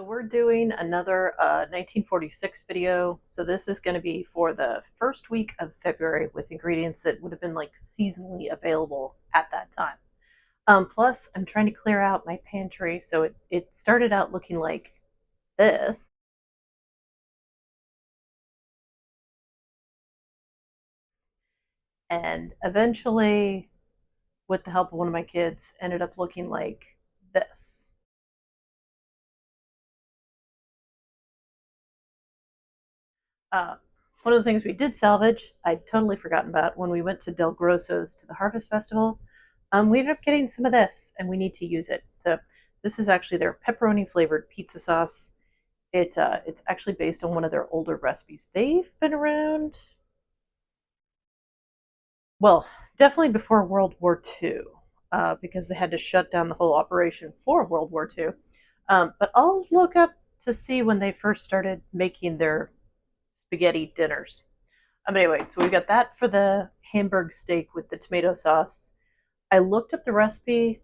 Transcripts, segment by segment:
So we're doing another 1946 video. So this is going to be for the first week of February with ingredients that would have been like seasonally available at that time. Plus, I'm trying to clear out my pantry, so it started out looking like this. And eventually, with the help of one of my kids, ended up looking like this. Uh, One of the things we did salvage, I'd totally forgotten about when we went to Del Grosso's to the Harvest Festival. We ended up getting some of this, and we need to use it. So this is actually their pepperoni flavored pizza sauce. It's actually based on one of their older recipes. They've been around, well, definitely before World War II, because they had to shut down the whole operation for World War II. But I'll look up to see when they first started making their spaghetti dinners. Anyway, so we got that for the Hamburg steak with the tomato sauce. I looked up the recipe.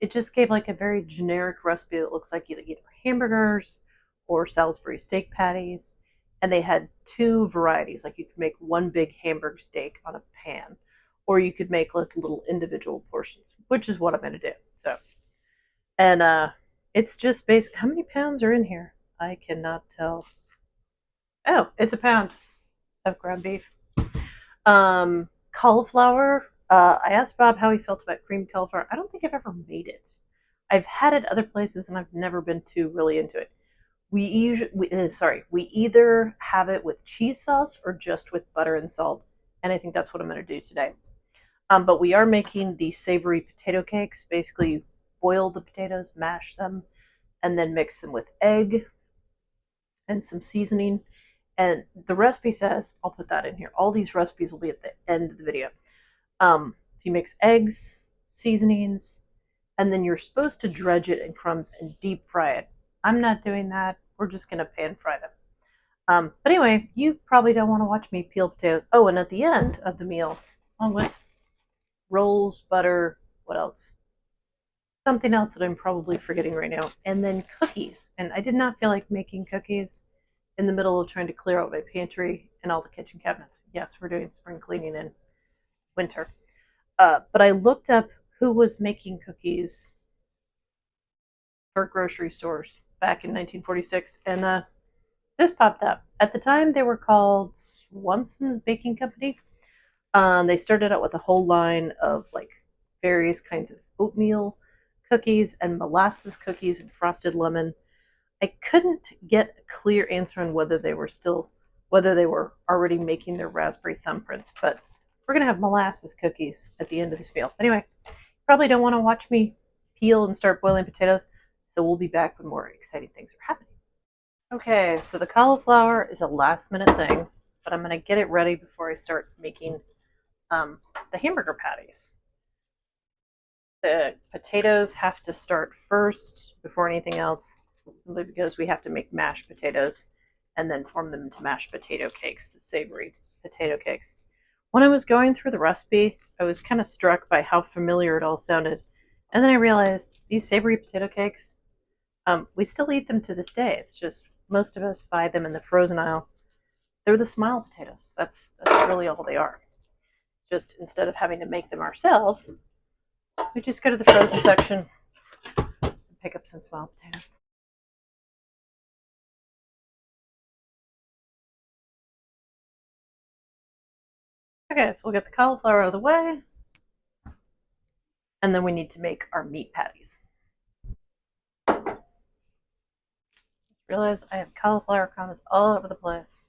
It just gave like a very generic recipe that looks like either hamburgers or Salisbury steak patties. And they had two varieties. Like you could make one big Hamburg steak on a pan, or you could make like little individual portions, which is what I'm going to do. So, and it's just basic. How many pounds are in here? I cannot tell. Oh, it's a pound of ground beef. Cauliflower. I asked Bob how he felt about creamed cauliflower. I don't think I've ever made it. I've had it other places and I've never been too really into it. We either have it with cheese sauce or just with butter and salt, and I think that's what I'm going to do today. But we are making the savory potato cakes. Basically, boil the potatoes, mash them, and then mix them with egg and some seasoning. And the recipe says, I'll put that in here. All these recipes will be at the end of the video. So you mix eggs, seasonings, and then you're supposed to dredge it in crumbs and deep fry it. I'm not doing that. We're just going to pan fry them. But anyway, you probably don't want to watch me peel potatoes. Oh, and at the end of the meal, along with rolls, butter, what else? Something else that I'm probably forgetting right now. And then cookies. And I did not feel like making cookies in the middle of trying to clear out my pantry and all the kitchen cabinets. Yes, we're doing spring cleaning in winter. But I looked up who was making cookies for grocery stores back in 1946, and this popped up. At the time, they were called Swanson's Baking Company. They started out with a whole line of like various kinds of oatmeal cookies and molasses cookies and frosted lemon. I couldn't get a clear answer on whether they were already making their raspberry thumbprints, but we're gonna have molasses cookies at the end of this meal. Anyway, probably don't want to watch me peel and start boiling potatoes, so we'll be back when more exciting things are happening. Okay, so the cauliflower is a last minute thing, but I'm gonna get it ready before I start making the hamburger patties. The potatoes have to start first before anything else, simply because we have to make mashed potatoes and then form them into mashed potato cakes, the savory potato cakes. When I was going through the recipe, I was kind of struck by how familiar it all sounded. And then I realized these savory potato cakes, we still eat them to this day. It's just most of us buy them in the frozen aisle. They're the smile potatoes. That's really all they are. Just instead of having to make them ourselves, we just go to the frozen section and pick up some smile potatoes. Okay, so we'll get the cauliflower out of the way, and then we need to make our meat patties. Just realize I have cauliflower crumbs all over the place.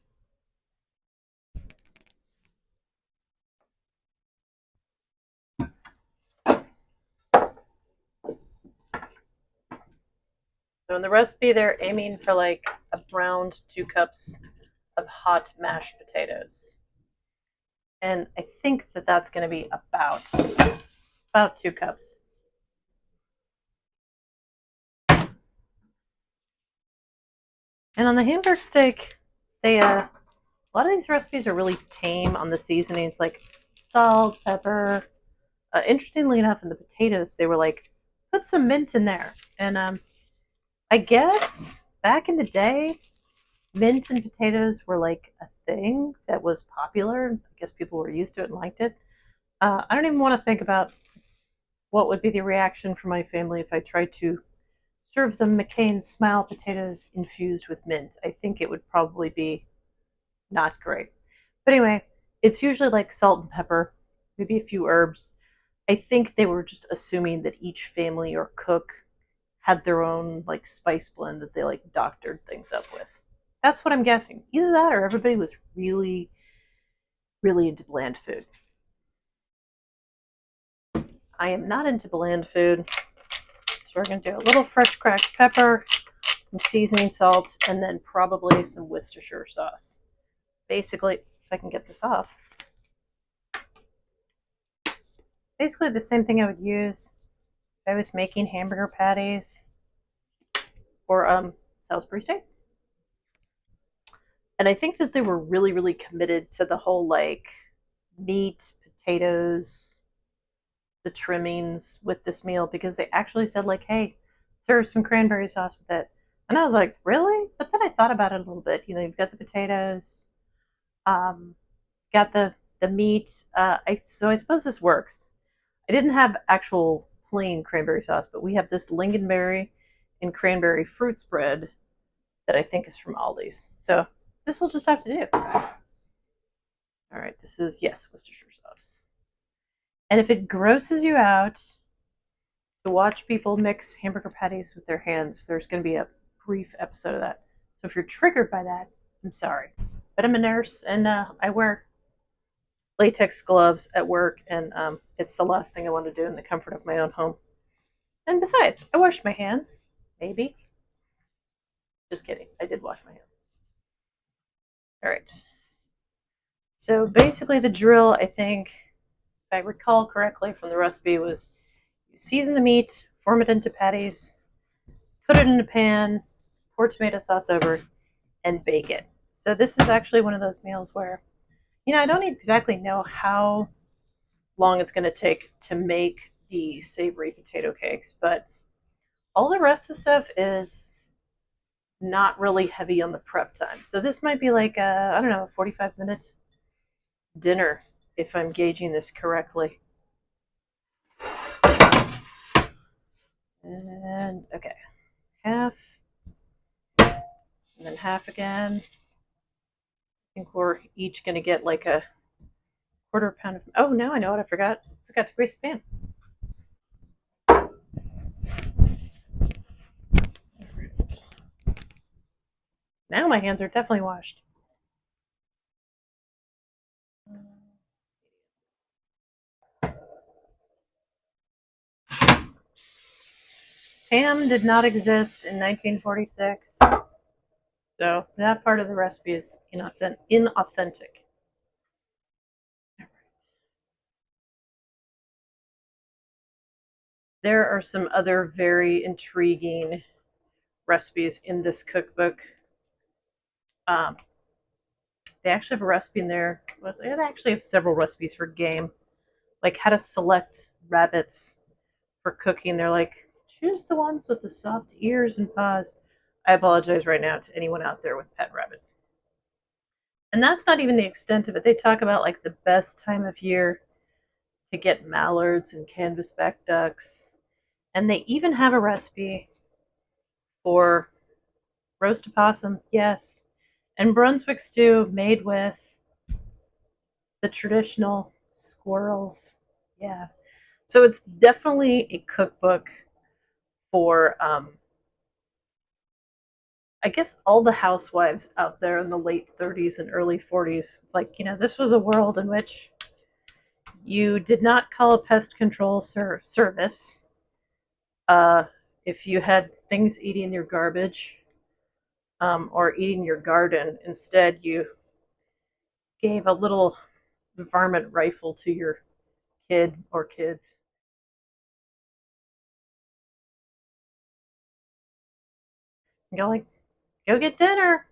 So in the recipe, they're aiming for like a browned 2 cups of hot mashed potatoes. And I think that that's going to be about 2 cups. And on the Hamburg steak, a lot of these recipes are really tame on the seasonings, like salt, pepper. Interestingly enough, in the potatoes, they were like, put some mint in there. And I guess back in the day, mint and potatoes were like a thing that was popular. I guess people were used to it and liked it. I don't even want to think about what would be the reaction from my family if I tried to serve them McCain's smile potatoes infused with mint. I think it would probably be not great. But anyway, it's usually like salt and pepper, maybe a few herbs. I think they were just assuming that each family or cook had their own like spice blend that they like doctored things up with. That's what I'm guessing. Either that or everybody was really, really into bland food. I am not into bland food. So we're going to do a little fresh cracked pepper, some seasoning salt, and then probably some Worcestershire sauce. Basically, if I can get this off, basically the same thing I would use if I was making hamburger patties or Salisbury steak. And I think that they were really, really committed to the whole like meat, potatoes, the trimmings with this meal because they actually said like, "Hey, serve some cranberry sauce with it." And I was like, "Really?" But then I thought about it a little bit. You know, you've got the potatoes, um, got the meat. So I suppose this works. I didn't have actual plain cranberry sauce, but we have this lingonberry and cranberry fruit spread that I think is from Aldi's. So this will just have to do. All right, this is, yes, Worcestershire sauce. And if it grosses you out to watch people mix hamburger patties with their hands, there's going to be a brief episode of that. So if you're triggered by that, I'm sorry. But I'm a nurse and I wear latex gloves at work, and it's the last thing I want to do in the comfort of my own home. And besides, I washed my hands. Maybe. Just kidding. I did wash my hands. All right. So basically, the drill, I think, if I recall correctly from the recipe, was you season the meat, form it into patties, put it in a pan, pour tomato sauce over, and bake it. So this is actually one of those meals where, I don't exactly know how long it's going to take to make the savory potato cakes, but all the rest of the stuff is not really heavy on the prep time. So this might be like a, I don't know, 45-minute dinner if I'm gauging this correctly. And okay, half, and then half again. I think we're each going to get like a quarter pound of. Oh no, I know what I forgot. I forgot to grease the pan. Now my hands are definitely washed. Ham did not exist in 1946, so that part of the recipe is inauthentic. There are some other very intriguing recipes in this cookbook. Um, they actually have a recipe in there. Well, they actually have several recipes for game, like how to select rabbits for cooking. They're like, choose the ones with the soft ears and paws. I apologize right now to anyone out there with pet rabbits. And that's not even the extent of it. They talk about like the best time of year to get mallards and canvasback ducks. And they even have a recipe for roast opossum, yes, and Brunswick stew made with the traditional squirrels. Yeah. So it's definitely a cookbook for, I guess, all the housewives out there in the late 30s and early 40s. It's like, this was a world in which you did not call a pest control service uh, if you had things eating your garbage or eating your garden. Instead, you gave a little varmint rifle to your kid or kids. And go like, go get dinner.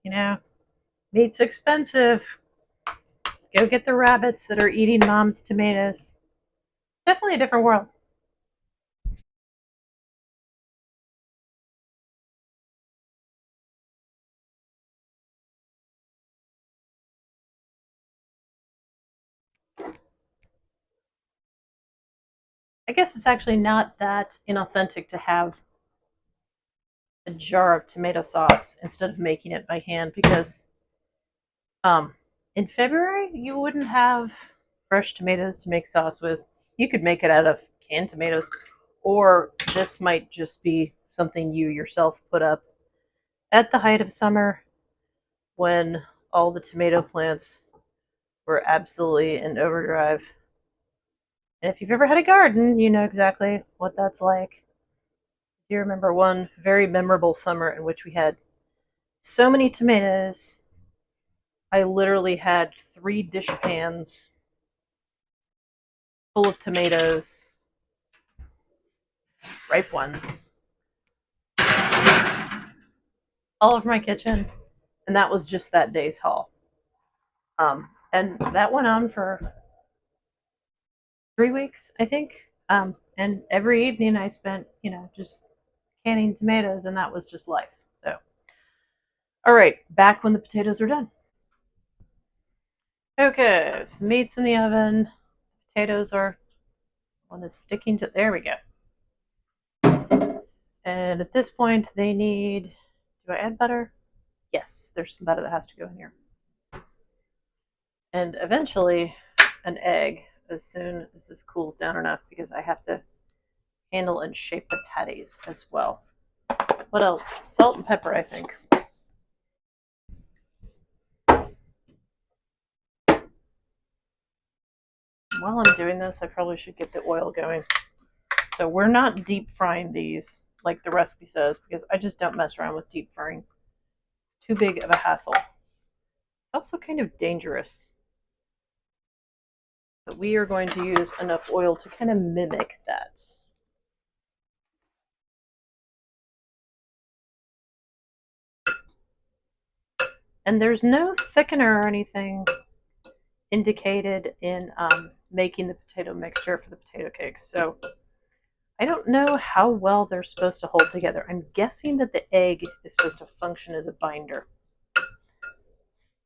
You know, meat's expensive. Go get the rabbits that are eating mom's tomatoes. Definitely a different world. I guess it's actually not that inauthentic to have a jar of tomato sauce instead of making it by hand because um, in February you wouldn't have fresh tomatoes to make sauce with. You could make it out of canned tomatoes, or this might just be something you yourself put up at the height of summer when all the tomato plants were absolutely in overdrive. And if you've ever had a garden, you know exactly what that's like. Do you remember one very memorable summer in which we had so many tomatoes? I literally had 3 dish pans full of tomatoes, ripe ones, all over my kitchen, and that was just that day's haul. And that went on for 3 weeks, I think. And every evening I spent, just canning tomatoes, and that was just life. So, all right, back when the potatoes are done. Okay, so the meat's in the oven. Potatoes are one is sticking to. There we go. And at this point, they need. Do I add butter? Yes, there's some butter that has to go in here. And eventually, an egg as soon as this cools down enough because I have to handle and shape the patties as well. What else? Salt and pepper, I think. While I'm doing this, I probably should get the oil going. So we're not deep frying these like the recipe says because I just don't mess around with deep frying. It's too big of a hassle. It's also kind of dangerous. But we are going to use enough oil to kind of mimic that. And there's no thickener or anything indicated in making the potato mixture for the potato cakes. So I don't know how well they're supposed to hold together. I'm guessing that the egg is supposed to function as a binder.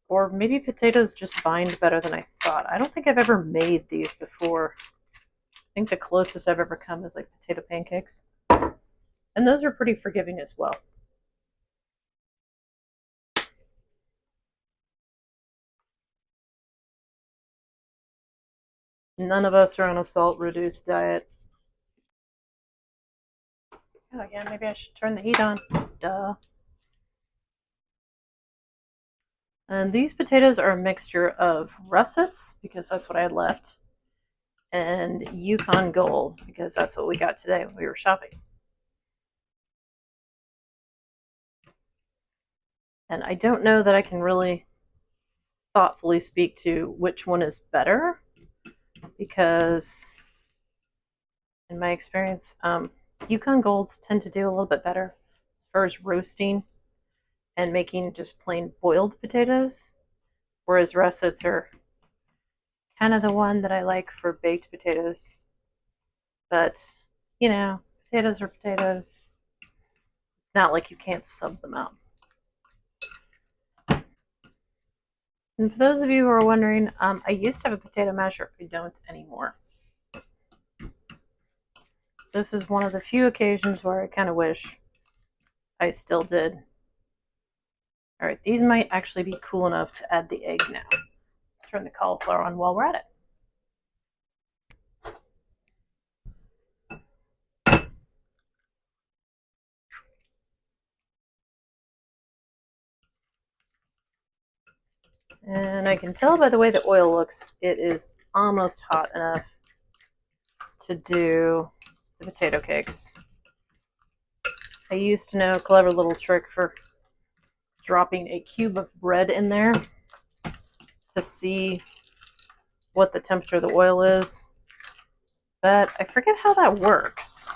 Or maybe potatoes just bind better than I thought. I don't think I've ever made these before. I think the closest I've ever come is like potato pancakes. And those are pretty forgiving as well. None of us are on a salt-reduced diet. Oh, yeah, maybe I should turn the heat on. Duh. And these potatoes are a mixture of russets, because that's what I had left, and Yukon Gold, because that's what we got today when we were shopping. And I don't know that I can really thoughtfully speak to which one is better, because in my experience, Yukon Golds tend to do a little bit better as far as roasting and making just plain boiled potatoes, whereas russets are kind of the one that I like for baked potatoes. But, potatoes are potatoes. It's not like you can't sub them out. And for those of you who are wondering, I used to have a potato masher. I don't anymore. This is one of the few occasions where I kind of wish I still did. All right, these might actually be cool enough to add the egg now. Let's turn the cauliflower on while we're at it. And I can tell by the way the oil looks, it is almost hot enough to do the potato cakes. I used to know a clever little trick for dropping a cube of bread in there to see what the temperature of the oil is, but I forget how that works.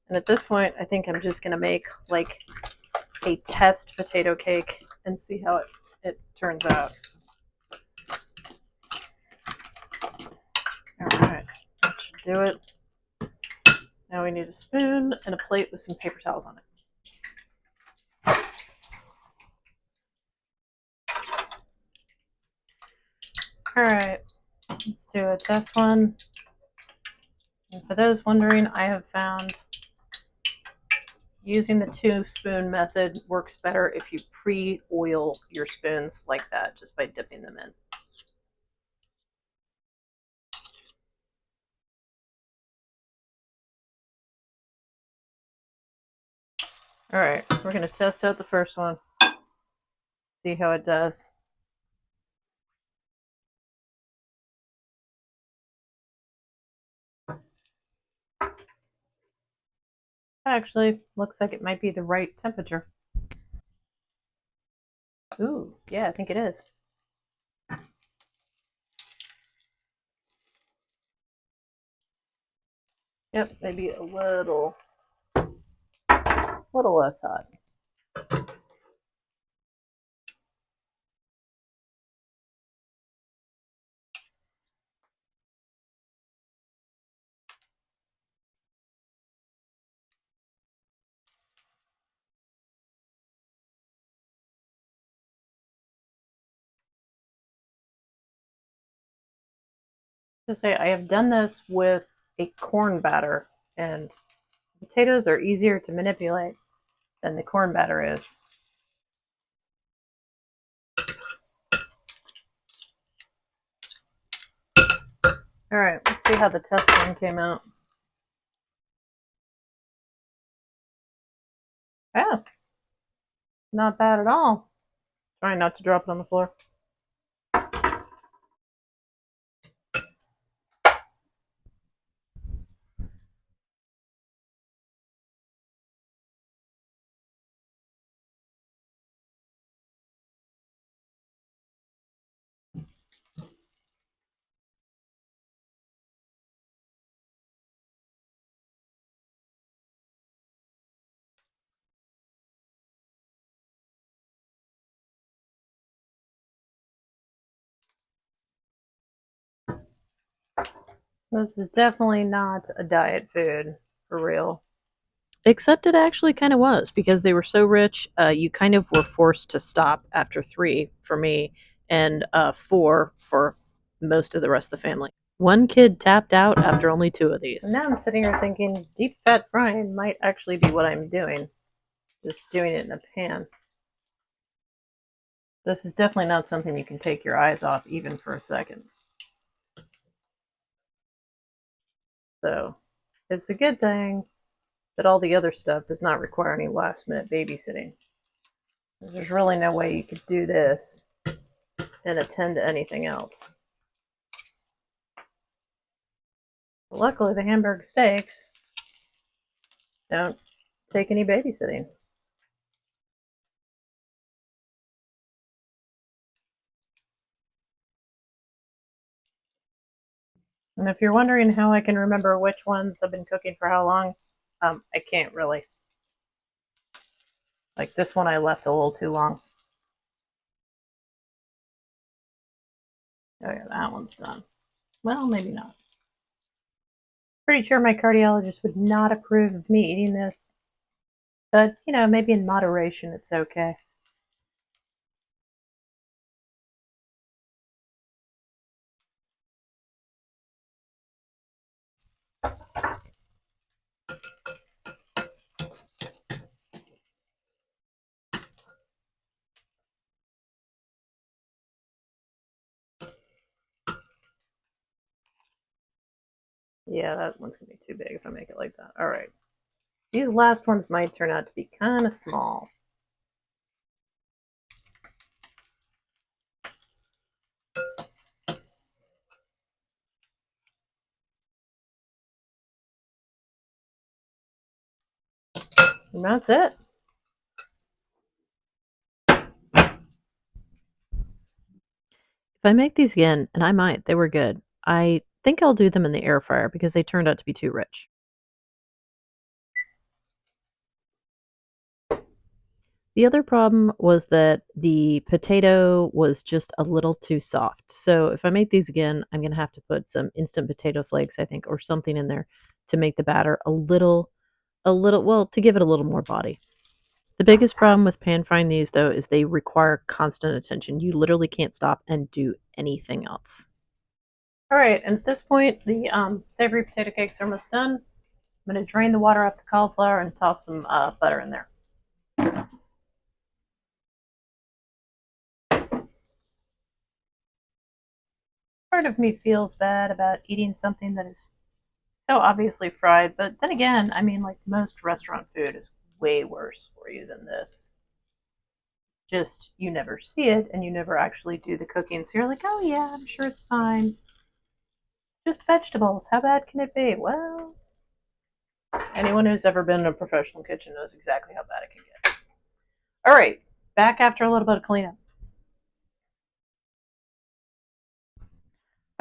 And at this point, I think I'm just going to make like a test potato cake and see how it turns out. All right, that should do it. Now we need a spoon and a plate with some paper towels on it. All right, let's do a test one. And for those wondering, I have found using the 2-spoon method works better if you pre-oil your spoons like that, just by dipping them in. All right, we're going to test out the first one, see how it does. Actually, looks like it might be the right temperature. Ooh, yeah, I think it is. Yep, maybe a little less hot. To say, I have done this with a corn batter, and potatoes are easier to manipulate than the corn batter is. All right, let's see how the test one came out. Yeah, not bad at all. Trying not to drop it on the floor. This is definitely not a diet food, for real. Except it actually kind of was, because they were so rich, you kind of were forced to stop after 3 for me, and 4 for most of the rest of the family. One kid tapped out after only 2 of these. And now I'm sitting here thinking deep fat frying might actually be what I'm doing, just doing it in a pan. This is definitely not something you can take your eyes off even for a second. So it's a good thing that all the other stuff does not require any last minute babysitting. There's really no way you could do this and attend to anything else. Luckily, the Hamburg steaks don't take any babysitting. And if you're wondering how I can remember which ones I've been cooking for how long, I can't really. Like this one I left a little too long. Oh yeah, that one's done. Well, maybe not. Pretty sure my cardiologist would not approve of me eating this. But, maybe in moderation it's okay. Yeah, that one's going to be too big if I make it like that. All right. These last ones might turn out to be kind of small. And that's it. If I make these again, and I might, they were good. I think I'll do them in the air fryer because they turned out to be too rich. The other problem was that the potato was just a little too soft. So if I make these again, I'm going to have to put some instant potato flakes, I think, or something in there to make the batter well, to give it a little more body. The biggest problem with pan frying these, though, is they require constant attention. You literally can't stop and do anything else. All right, and at this point, the savory potato cakes are almost done. I'm going to drain the water off the cauliflower and toss some butter in there. Part of me feels bad about eating something that is so obviously fried, but then again, I mean, like most restaurant food is way worse for you than this. Just you never see it and you never actually do the cooking, so you're like, oh yeah, I'm sure it's fine. Just vegetables. How bad can it be? Well, anyone who's ever been in a professional kitchen knows exactly how bad it can get. All right, back after a little bit of cleanup.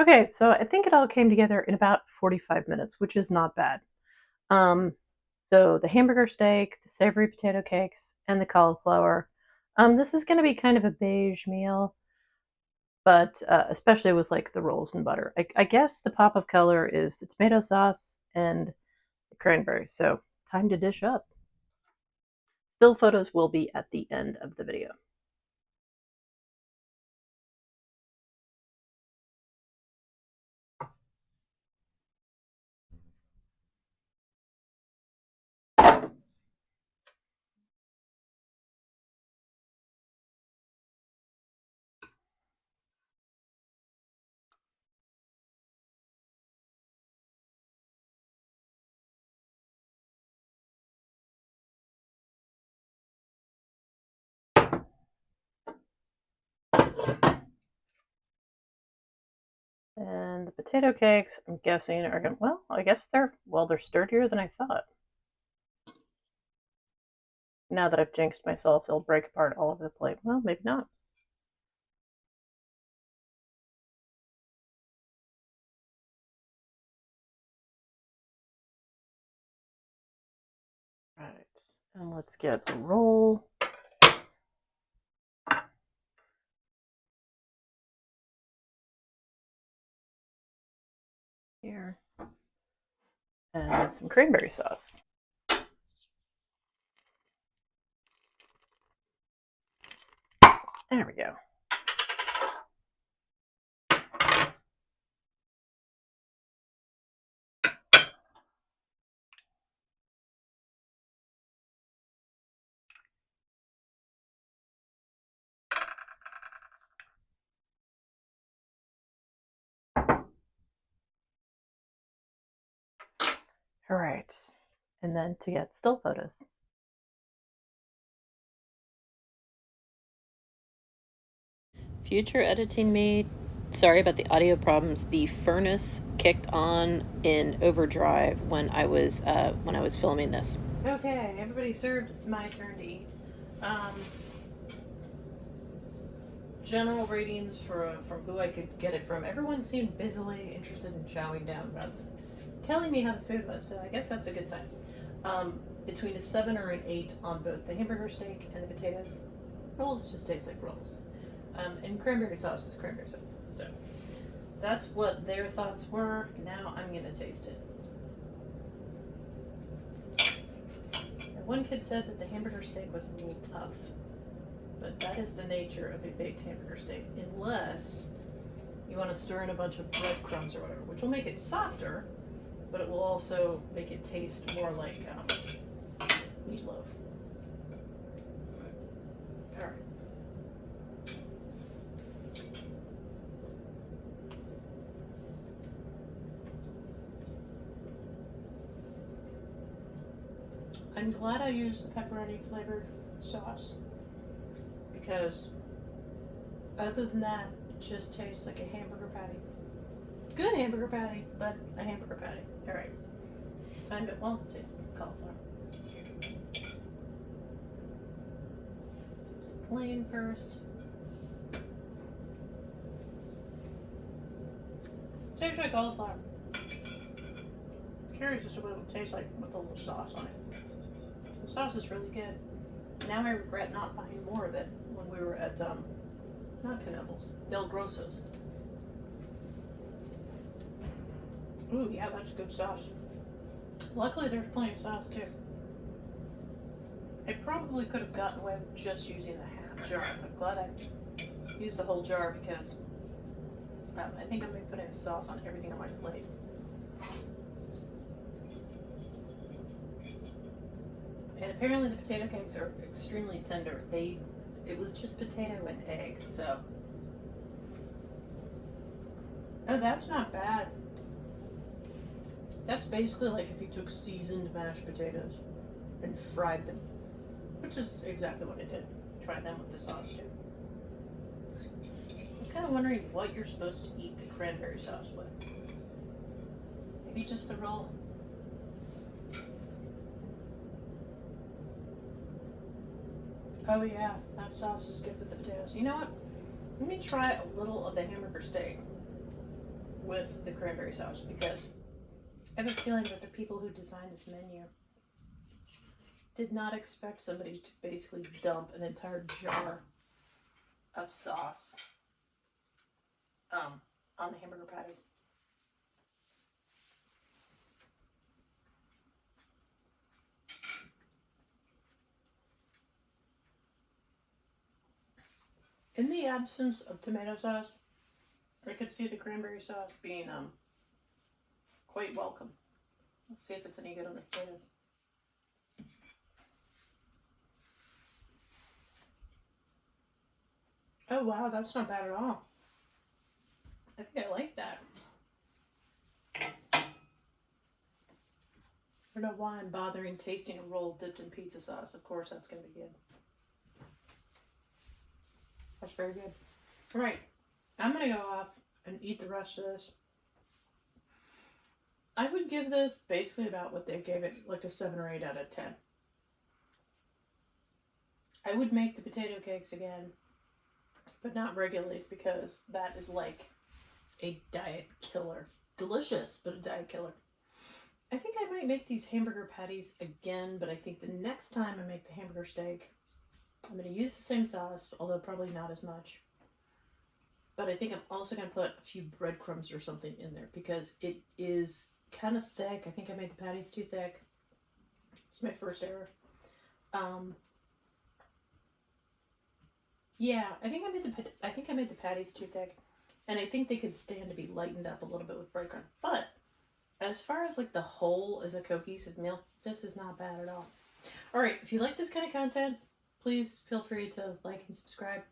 Okay, so I think it all came together in about 45 minutes, which is not bad. Um, so the hamburger steak, the savory potato cakes, and the cauliflower. This is going to be kind of a beige meal, but especially with like the rolls and butter. I guess the pop of color is the tomato sauce and the cranberry. So time to dish up. Still photos will be at the end of the video. And the potato cakes, I'm guessing, are going to, well, I guess they're sturdier than I thought. Now that I've jinxed myself, they'll break apart all over the plate. Well, maybe not. All right, and let's get a roll. Here. And some cranberry sauce. There we go. All right. And then to get still photos. Future editing me. Sorry about the audio problems. The furnace kicked on in overdrive when I was filming this. Okay, everybody served. It's my turn to eat. Um, General ratings from who I could get it from. Everyone seemed busily interested in chowing down rather than telling me how the food was. So I guess that's a good sign. Between a 7 or an 8 on both the hamburger steak and the potatoes. Rolls just taste like rolls. And cranberry sauce is cranberry sauce. So that's what their thoughts were. Now I'm gonna taste it. And one kid said that the hamburger steak was a little tough, but that is the nature of a baked hamburger steak, unless you want to stir in a bunch of breadcrumbs or whatever, which will make it softer, but it will also make it taste more like meatloaf. All right. I'm glad I used the pepperoni flavored sauce because other than that, it just tastes like a hamburger patty. Good hamburger patty, but a hamburger patty. All right. Time to, well, taste cauliflower. Taste plain first. Tastes like cauliflower. Curious as to what it would taste like with a little sauce on it. The sauce is really good. Now I regret not buying more of it when we were at not Knubble's, Del Grosso's. Ooh, yeah, that's good sauce. Luckily, there's plenty of sauce too. I probably could have gotten away with just using the half jar. I'm glad I used the whole jar because I think I'm going to be putting sauce on everything on my plate. And apparently the potato cakes are extremely tender. It was just potato and egg, so. Oh, that's not bad. That's basically like if you took seasoned mashed potatoes and fried them, which is exactly what I did. Try them with the sauce too. I'm kind of wondering what you're supposed to eat the cranberry sauce with. Maybe just the roll. Oh yeah, that sauce is good with the potatoes. You know what? Let me try a little of the hamburger steak with the cranberry sauce because I have a feeling that the people who designed this menu did not expect somebody to basically dump an entire jar of sauce on the hamburger patties. In the absence of tomato sauce, I could see the cranberry sauce being quite welcome. Let's see if it's any good on the potatoes. Oh wow, that's not bad at all. I think I like that. I don't know why I'm bothering tasting a roll dipped in pizza sauce. Of course, that's going to be good. That's very good. All right, I'm going to go off and eat the rest of this. I would give this basically about what they gave it, like a 7 or 8 out of 10. I would make the potato cakes again, but not regularly because that is like a diet killer. Delicious, but a diet killer. I think I might make these hamburger patties again, but I think the next time I make the hamburger steak, I'm going to use the same sauce, although probably not as much. But I think I'm also going to put a few breadcrumbs or something in there because it is kind of thick. I think I made the patties too thick. It's my first error. Yeah, I think I made the patties too thick, and I think they could stand to be lightened up a little bit with breadcrumb. But as far as like the whole as a cohesive meal, this is not bad at all. All right, if you like this kind of content, please feel free to like and subscribe.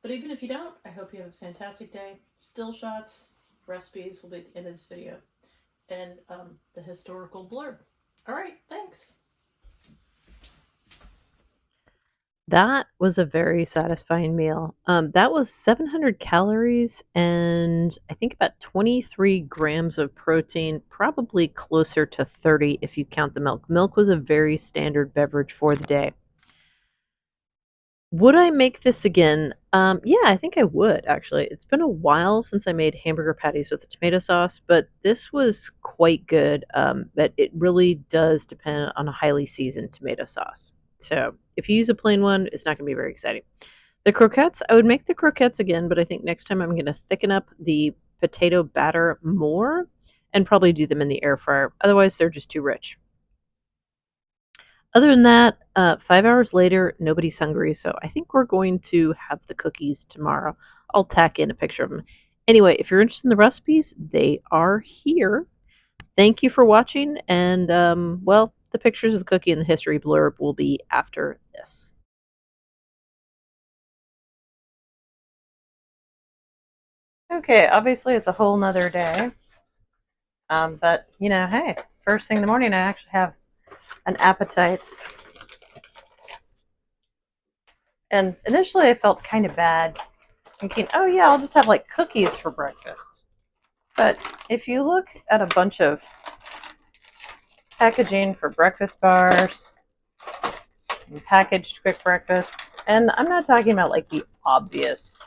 But even if you don't, I hope you have a fantastic day. Still shots, recipes will be at the end of this video, and the historical blurb. All right, thanks. That was a very satisfying meal. That was 700 calories and I think about 23 grams of protein, probably closer to 30 if you count the milk. Milk was a very standard beverage for the day. Would I make this again? Yeah, I think I would actually. It's been a while since I made hamburger patties with the tomato sauce, but this was quite good. But it really does depend on a highly seasoned tomato sauce. So if you use a plain one, it's not going to be very exciting. The croquettes, I would make the croquettes again, but I think next time I'm going to thicken up the potato batter more and probably do them in the air fryer. Otherwise, they're just too rich. Other than that, 5 hours later, nobody's hungry, so I think we're going to have the cookies tomorrow. I'll tack in a picture of them. Anyway, if you're interested in the recipes, they are here. Thank you for watching, and well, the pictures of the cookie and the history blurb will be after this. Okay, obviously it's a whole nother day, but you know, hey, first thing in the morning, I actually have an appetite. And initially I felt kind of bad, thinking, oh yeah, I'll just have like cookies for breakfast. But if you look at a bunch of packaging for breakfast bars and packaged quick breakfasts, and I'm not talking about like the obvious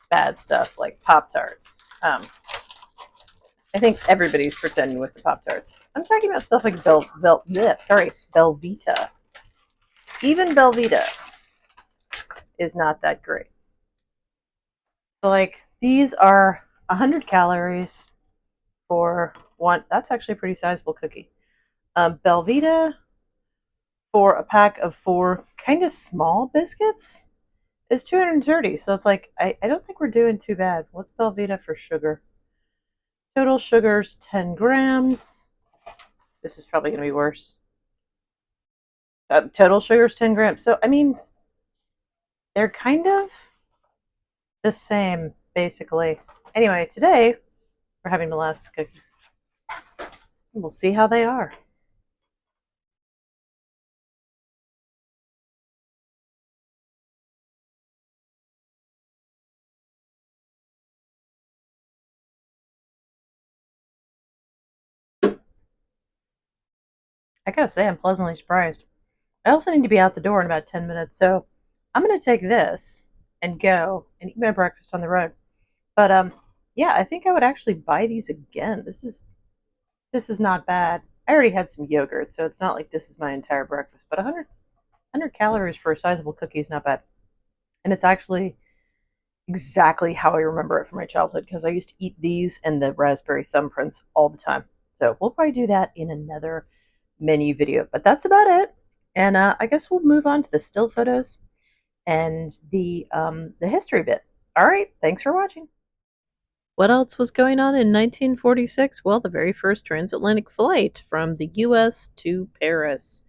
bad stuff like Pop-Tarts. I think everybody's pretending with the Pop-Tarts. I'm talking about stuff like Belvita. Even Belvita is not that great. So like these are 100 calories for one. That's actually a pretty sizable cookie. Belvita for a pack of 4 kind of small biscuits It's 230, so it's like I don't think we're doing too bad. What's Belvita for sugar? Total sugar's 10 grams. This is probably going to be worse. Total sugar's 10 grams. So, I mean, they're kind of the same, basically. Anyway, today we're having molasses cookies. We'll see how they are. I gotta say, I'm pleasantly surprised. I also need to be out the door in about 10 minutes, so I'm going to take this and go and eat my breakfast on the road. But yeah, I think I would actually buy these again. This is not bad. I already had some yogurt, so it's not like this is my entire breakfast. But 100 calories for a sizable cookie is not bad, and it's actually exactly how I remember it from my childhood because I used to eat these and the raspberry thumbprints all the time. So we'll probably do that in another menu video. But that's about it. And I guess we'll move on to the still photos and the history bit. All right, thanks for watching. What else was going on in 1946? Well, the very first transatlantic flight from the U.S. to Paris.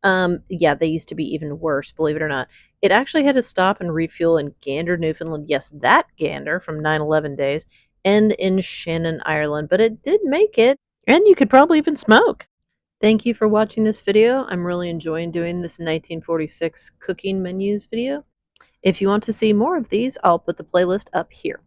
Yeah, they used to be even worse, believe it or not. It actually had to stop and refuel in Gander, Newfoundland. Yes, that Gander from 9/11 days, and in Shannon, Ireland. But it did make it, and you could probably even smoke. Thank you for watching this video. I'm really enjoying doing this 1946 cooking menus video. If you want to see more of these, I'll put the playlist up here.